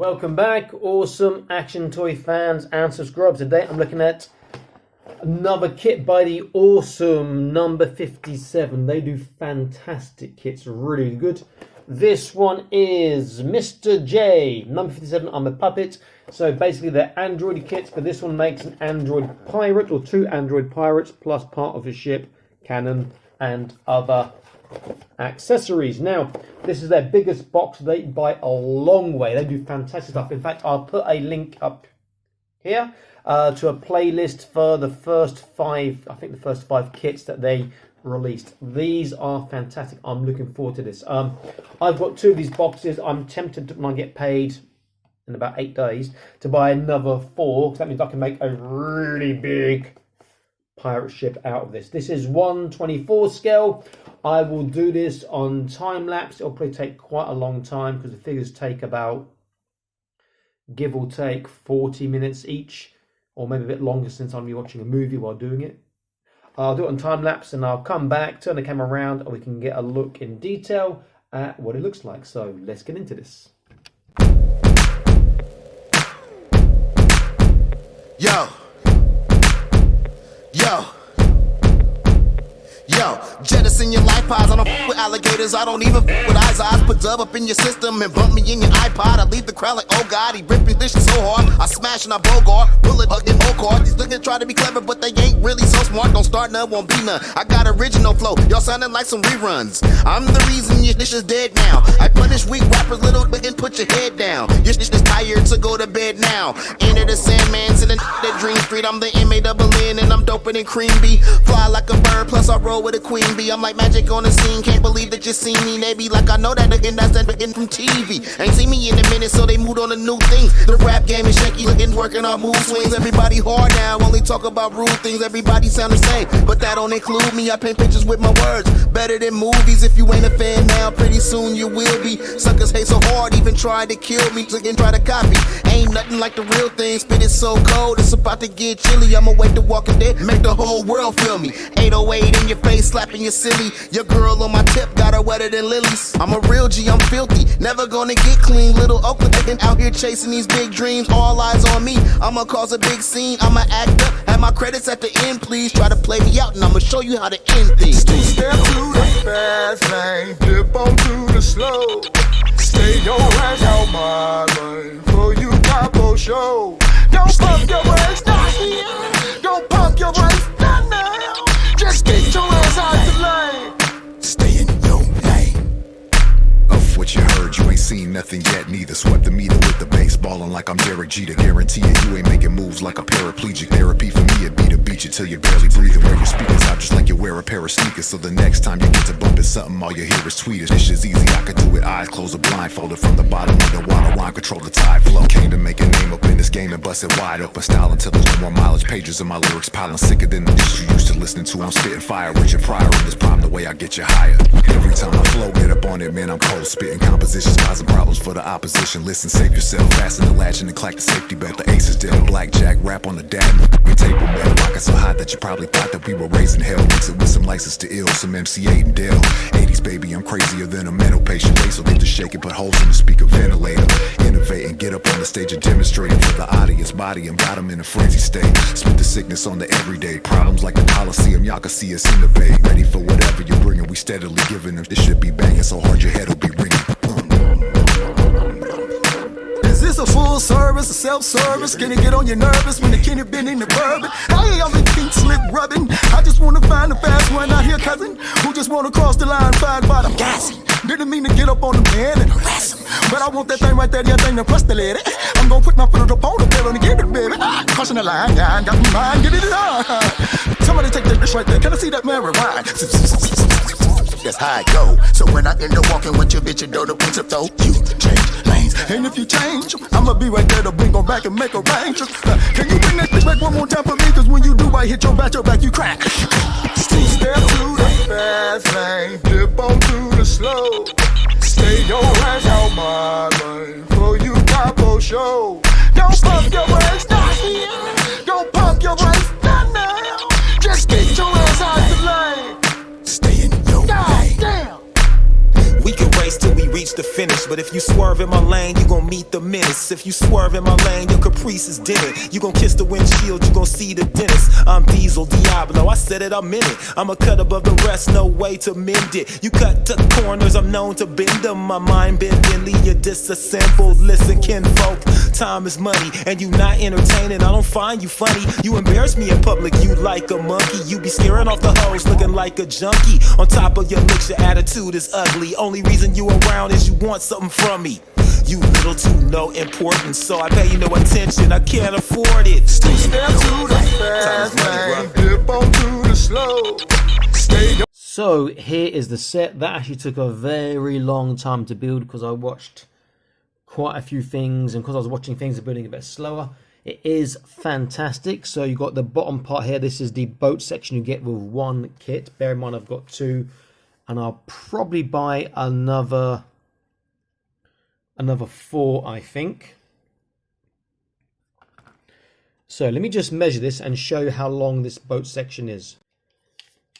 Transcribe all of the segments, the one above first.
Welcome back, awesome action toy fans and subscribers. Today I'm looking at another kit by the awesome No.57. They do fantastic kits, really good. This one is Mr. J, No.57 I'm a Puppet. So basically they're Android kits, but this one makes an Android pirate or two Android pirates plus part of a ship, cannon and other accessories. Now, this is their biggest box to date by a long way. They do fantastic stuff. In fact, I'll put a link up here to a playlist for the first five, I think the first 5 kits that they released. These are fantastic. I'm looking forward to this. I've got 2 of these boxes. I'm tempted when I get paid in about 8 days to buy another 4, because that means I can make a really big pirate ship out of this. This is 1/24 scale. I will do this on time lapse. It'll probably take quite a long time because the figures take about, give or take, 40 minutes each, or maybe a bit longer since I'm watching a movie while doing it. I'll do it on time lapse and I'll come back, turn the camera around, and we can get a look in detail at what it looks like. So let's get into this. Yo, jettison your life pods. I don't f with alligators, I don't even f with eyes. Put Dub up in your system and bump me in your iPod. I leave the crowd like, oh God, he ripping this shit so hard. I smash and I bogart, bullet hug in Mocard. These niggas try to be clever, but they ain't really so smart. Don't start none, won't be none. I got original flow, y'all sounding like some reruns. I'm the reason your dish is dead now. I punish weak rappers, little and put your head down. Your dish is tired, so go to bed now. Enter the Sandman, sitting at Dream Street. I'm the M.A.N.N. and I'm doping in cream bee. Fly like a bird, plus I roll with a queen bee. I'm like magic on the scene, can't believe that you see me. They be like, I know that again, that's that again from TV. Ain't seen me in a minute, so they moved on to new things. The rap game is shaky, looking, working on mood swings. Everybody hard now, only talk about rude things. Everybody sound the same, but that don't include me. I paint pictures with my words, better than movies. If you ain't a fan now, pretty soon you will be. Suckers hate so hard, even trying to kill me, again try to copy. Ain't nothing like the real thing, spit it so cold, it's about to get chilly. I'ma wait to Walking Dead, make the whole world feel me. 808 in your face, slapping you silly. Your girl on my tip got her wetter than lilies. I'm a real G, I'm filthy, never gonna get clean. Little Oakland out here chasing these big dreams. All eyes on me, I'ma cause a big scene. I'ma act up, have my credits at the end, please. Try to play me out and I'ma show you how to end things. Step to the fast lane, dip on to the slow. Stay your ass out my lane, for you got for show. Don't pump your brakes, not here. Don't pump your brakes, not now. Just get your ass out the lane. Stay in your lane. Of what you heard, you ain't seen nothing yet, neither. Swept the meter with the bass, ballin' like I'm Derek Jeter. Guarantee it, you ain't making moves like a paraplegic. Therapy for me, it'd be to beat you till you're barely breathing. Wear your speakers out just like you wear a pair of sneakers. So the next time you get to bumping something, all you hear is tweeters. This shit's easy, I could do it, eyes closed or blindfolded. From the bottom of the water, wine control the tide flow. Came to make a name up in this game and bust it wide up. A style until there's no more mileage, pages of my lyrics piling. Sicker than the dish you used to listening to. I'm spitting fire, Richard Pryor in this prime, the way I get you higher. Every time I flow, get up on it, man, I'm cold spitting compositions, causing problems for the opposition. Listen, save yourself, fasten the latch and clack the safety belt. The ace is dealt, blackjack, rap on the dad, and table metal. Rockin' so hot that you probably thought that we were raising hell. Mix it with some license to ill, some MC8 and Dell. 80s baby, I'm crazier than a mental patient. Bass will get to shake it, put holes in the speaker ventilator. Innovate and get up on the stage and demonstrate it for the audience. Body and got 'em in a frenzy state. Spit the sickness on the everyday problems like the Coliseum. Y'all can see us innovate. Ready for whatever you're bringing, we steadily giving them. This should be banging so hard your head will be ringing. Is this a full service, a self-service? Can it get on your nervous when the Kenny been in the bourbon? Hey, I'm in pink slip rubbing. I just wanna find a fast one out here, cousin, who just wanna cross the line, find bottom gassing. Didn't mean to get up on the man and harass him, but I want that thing right there, that thing to press the lady. I'm gonna put my foot up on the pedal and get it, baby. Crossing the line, got me mind, get it on. Somebody take that bitch right there. Can I see that man rewind? That's how I go. So when I end up walking with your bitch, you know the principle, though, you change lanes. And if you change, I'ma be right there to bring on back and make arrangements. Can you bring that bitch back one more time for me? Cause when you do, I hit your back, you crack. Step to the fast lane, dip on to the slow. Stay your ass out my lane, for you got for show. Don't pump your brakes, not here. Don't pump your brakes, not now. Just get your ass out the lane. Stay in your lane. Damn. We can race till we reach the finish. But if you swerve in my lane, you gon' meet the menace. If you swerve in my lane, your caprice is dented. You gon' kiss the windshield, you gon' see the dentist. I'm Diesel Diablo, I said it, I'm in it. I'm a cut above the rest, no way to mend it. You cut to corners, I'm known to bend them. My mind bend, leave you disassembled. Listen, kinfolk, time is money, and you not entertaining. I don't find you funny. You embarrass me in public, you like a monkey. You be scaring off the hoes, looking like a junkie. On top of your looks, your attitude is ugly. Only reason you around is you want something from me. You little to no importance, so I pay you no attention. I can't afford it. Step to the fast lane, dip on to the slow. Stay. So here is the set. That actually took a very long time to build because I watched quite a few things, and because I was watching things are building a bit slower. It is fantastic. So you got the bottom part here. This is the boat section you get with one kit. Bear in mind I've got two, and I'll probably buy another 4, I think. So let me just measure this and show you how long this boat section is.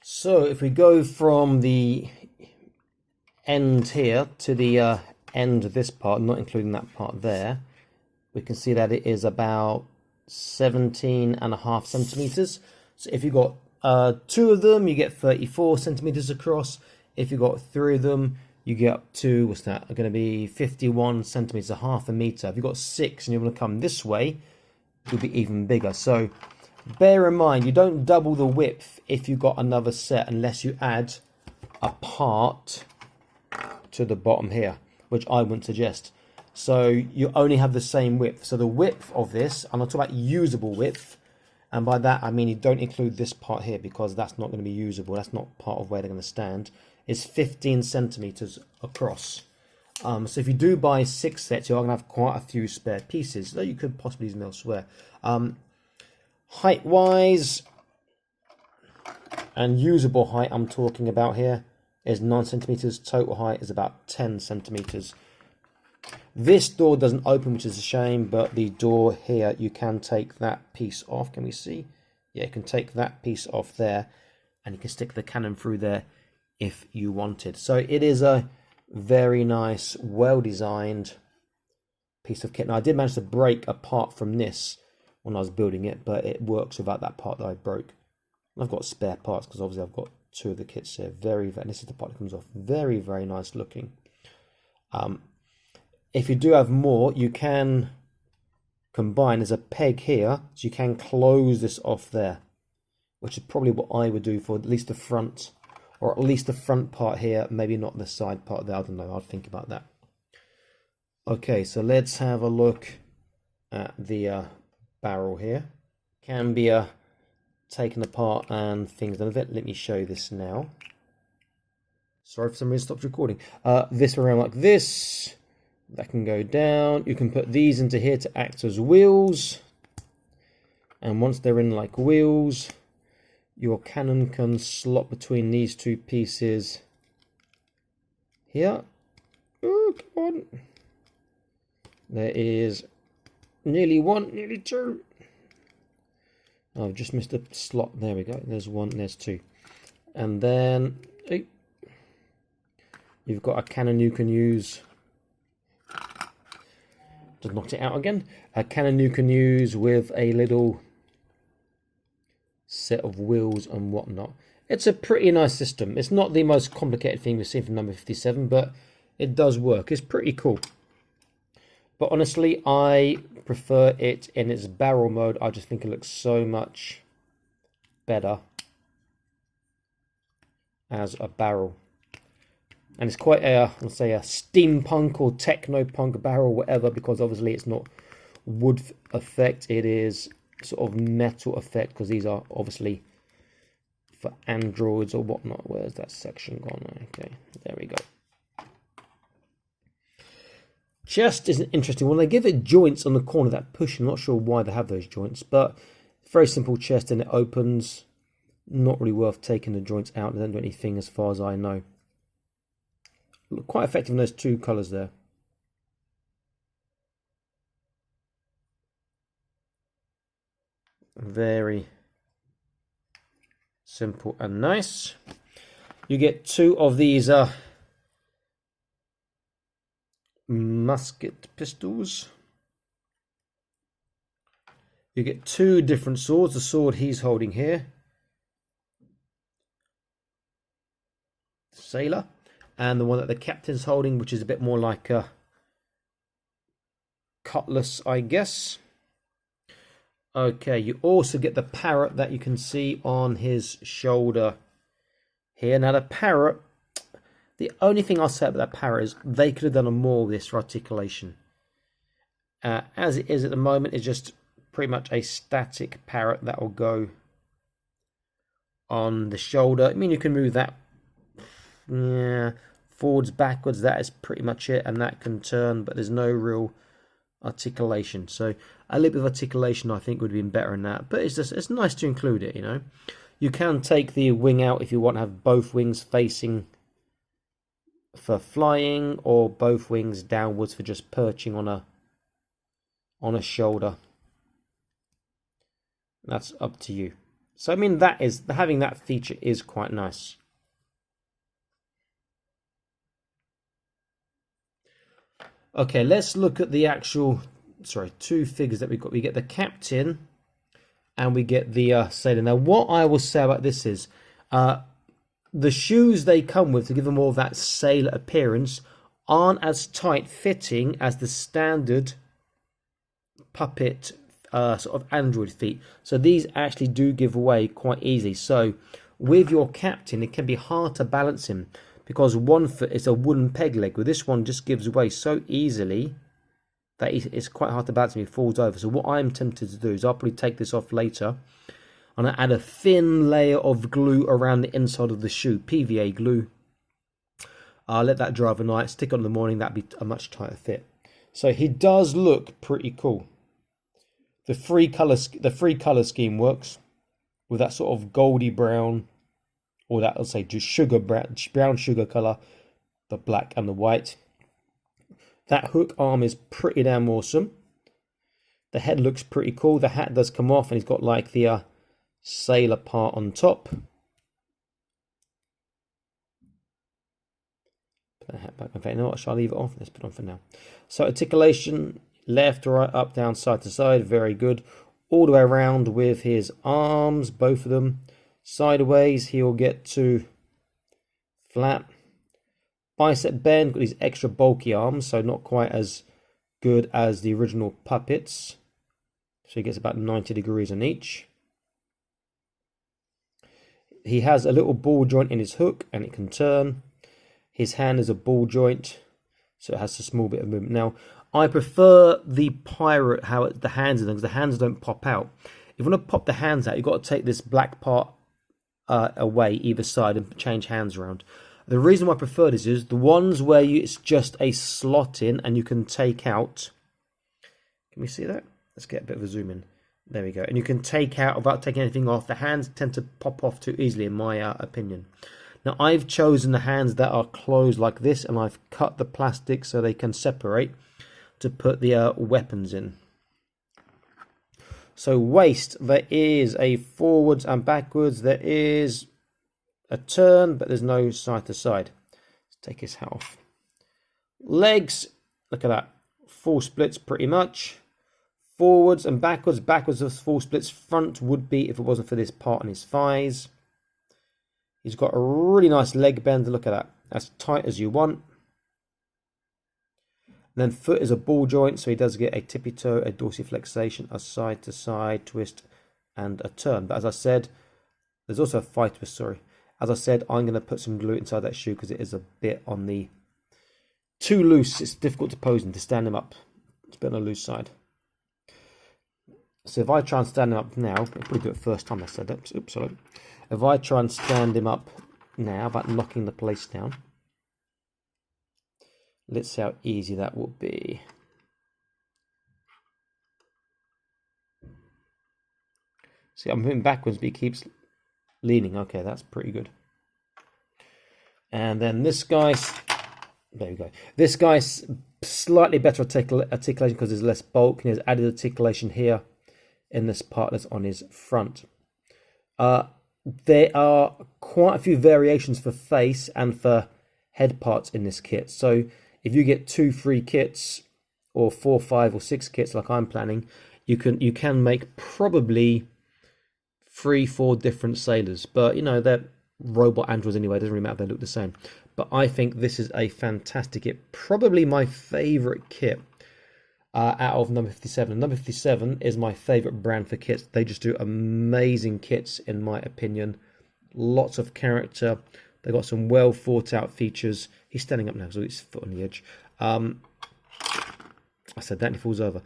So if we go from the end here to the end of this part, not including that part there, we can see that it is about 17.5 centimeters. So if you've got 2 of them, you get 34 centimeters across. If you've got 3 of them, you get up to, what's that, going to be 51 centimeters, half a meter. If you've got 6 and you want to come this way, it'll be even bigger. So bear in mind, you don't double the width if you've got another set unless you add a part to the bottom here, which I wouldn't suggest. So you only have the same width. So the width of this, and I'll talk about usable width, and by that I mean you don't include this part here because that's not going to be usable. That's not part of where they're going to stand. It's 15 centimeters across. So if you do buy 6 sets, you're going to have quite a few spare pieces that you could possibly use them elsewhere. Height wise and usable height I'm talking about here is 9 centimeters. Total height is about 10 centimeters. This door doesn't open, which is a shame, but the door here, you can take that piece off. Can we see? Yeah, you can take that piece off there, and you can stick the cannon through there if you wanted. So it is a very nice, well-designed piece of kit. Now, I did manage to break a part from this when I was building it, but it works without that part that I broke. I've got spare parts because obviously I've got 2 of the kits here. And this is the part that comes off. Very, very nice looking. If you do have more, you can combine. There's a peg here, so you can close this off there, which is probably what I would do for at least the front, or at least the front part here, maybe not the side part there. I don't know, I'll think about that. Okay, so let's have a look at the barrel here. Can be taken apart and things done with it. Let me show you this now. Sorry for some reason stopped recording. This around like this. That can go down. You can put these into here to act as wheels. And once they're in like wheels, your cannon can slot between these 2 pieces here. Oh, come on. There is nearly 1, nearly 2. Oh, I've just missed a slot. There we go. There's 1, there's 2. And then you've got a cannon you can use. Just knocked it out again. A cannon you can use with a little set of wheels and whatnot. It's a pretty nice system. It's not the most complicated thing we've seen from number 57, but it does work. It's pretty cool. But honestly, I prefer it in its barrel mode. I just think it looks so much better as a barrel. And it's quite a, let's say, a steampunk or techno-punk barrel, whatever, because obviously it's not wood effect. It is sort of metal effect, because these are obviously for androids or whatnot. Where's that section gone? Okay, there we go. Chest is an interesting one. They give it joints on the corner that push. I'm not sure why they have those joints, but very simple chest, and it opens. Not really worth taking the joints out. They don't do anything as far as I know. Look quite effective in those 2 colours there. Very simple and nice. You get 2 of these musket pistols. You get two different swords. The sword he's holding here, sailor, and the one that the captain's holding, which is a bit more like a cutlass, I guess. Okay, you also get the parrot that you can see on his shoulder here. Now the parrot, the only thing I'll say about that parrot is they could have done more with this for articulation. As it is at the moment, it's just pretty much a static parrot that will go on the shoulder. I mean, you can move that forwards, backwards, that is pretty much it, and that can turn, but there's no real articulation. So a little bit of articulation I think would have been better in that, but it's nice to include it, you know. You can take the wing out if you want to have both wings facing for flying, or both wings downwards for just perching on a shoulder. That's up to you. So I mean, that is, having that feature is quite nice. Okay, let's look at the actual, two figures that we got. We get the captain and we get the sailor. Now, what I will say about this is, the shoes they come with to give them all that sailor appearance aren't as tight fitting as the standard puppet sort of android feet. So these actually do give away quite easily. So with your captain, it can be hard to balance him because one foot is a wooden peg leg. With this one, just gives away so easily that it's quite hard to balance him. He falls over. So what I'm tempted to do is I'll probably take this off later and I add a thin layer of glue around the inside of the shoe, PVA glue. I'll let that dry overnight, stick it on in the morning. That'd be a much tighter fit. So he does look pretty cool. The free color scheme works with that sort of goldy brown, or that, let's say, just brown sugar color, the black and the white. That hook arm is pretty damn awesome. The head looks pretty cool. The hat does come off, and he's got like the sailor part on top. Put that hat back. In fact, you know what? Shall I leave it off? Let's put it on for now. So articulation. Left, right, up, down, side to side. Very good. All the way around with his arms, both of them. Sideways, he'll get to flat. Bicep bend, got these extra bulky arms, so not quite as good as the original puppets. So he gets about 90 degrees on each. He has a little ball joint in his hook, and it can turn. His hand is a ball joint, so it has a small bit of movement. Now, I prefer the pirate, how the hands are done, because the hands don't pop out. If you want to pop the hands out, you've got to take this black part away either side and change hands around. The reason why I prefer this is the ones where it's just a slot in and you can take out. Can we see that? Let's get a bit of a zoom in. There we go. And you can take out without taking anything off. The hands tend to pop off too easily, in my opinion. Now, I've chosen the hands that are closed like this, and I've cut the plastic so they can separate to put the weapons in. So waist, there is a forwards and backwards. There is a turn, but there's no side to side. Let's take his hat off. Legs, look at that. Full splits pretty much. Forwards and backwards. Backwards are full splits. Front would be if it wasn't for this part on his thighs. He's got a really nice leg bend. Look at that. As tight as you want. And then foot is a ball joint, so he does get a tippy toe, a dorsiflexation, a side to side twist, and a turn. But as I said, there's also a thigh twist, sorry. As I said, I'm going to put some glue inside that shoe because it is a bit on the too loose. It's difficult to pose and to stand him up. It's a bit on the loose side. So if I try and stand him up now, I'll probably do it first time I said that. Oops, sorry. If I try and stand him up now, about knocking the place down. Let's see how easy that will be. See, I'm moving backwards, but he keeps leaning. Okay, that's pretty good. And then this guy's, there we go. This guy's slightly better articulation because there's less bulk, and there's added articulation here in this part that's on his front. There are quite a few variations for face and for head parts in this kit. So if you get 2 free kits or 4, 5 or 6 kits like I'm planning, you can make probably 3, 4 different sailors. But you know, they're robot androids anyway, it doesn't really matter if they look the same. But I think this is a fantastic kit, probably my favorite kit out of number 57. Number 57 is my favorite brand for kits. They just do amazing kits in my opinion. Lots of character. They got some well thought out features. He's standing up now so his foot on the edge. I said that and he falls over.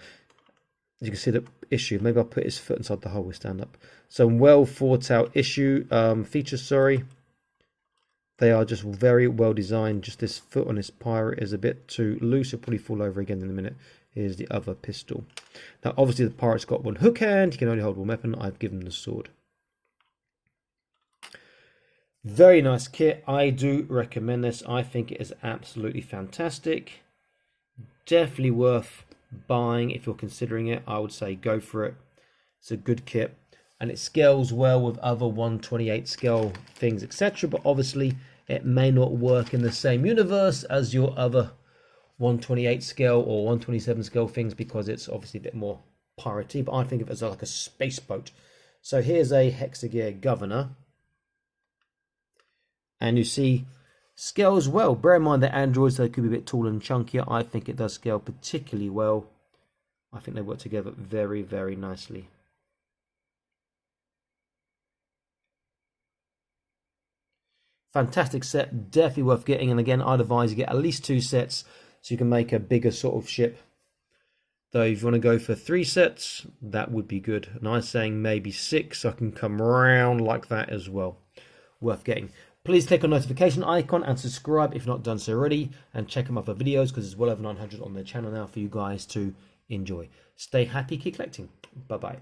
You can see the issue. Maybe I'll put his foot inside the hole. We stand up. Some well thought out features. Sorry, they are just very well designed. Just this foot on this pirate is a bit too loose. It'll probably fall over again in a minute. Here's the other pistol. Now, obviously, the pirate's got one hook hand. He can only hold one weapon. I've given him the sword. Very nice kit. I do recommend this. I think it is absolutely fantastic. Definitely worth buying if you're considering it. I would say go for it. It's a good kit. And it scales well with other 128 scale things, etc. But obviously, it may not work in the same universe as your other 128 scale or 127 scale things because it's obviously a bit more piratey. But I think of it as like a space boat. So here's a hexagear governor. And you see, scales well. Bear in mind that androids, they could be a bit taller and chunkier. I think it does scale particularly well. I think they work together very, very nicely. Fantastic set, definitely worth getting. And again, I'd advise you get at least 2 sets so you can make a bigger sort of ship. Though if you want to go for 3 sets, that would be good. And I'm saying maybe 6, so I can come around like that as well. Worth getting. Please click on the notification icon and subscribe if you've not done so already. And check them other videos because there's well over 900 on their channel now for you guys to enjoy. Stay happy, keep collecting. Bye-bye.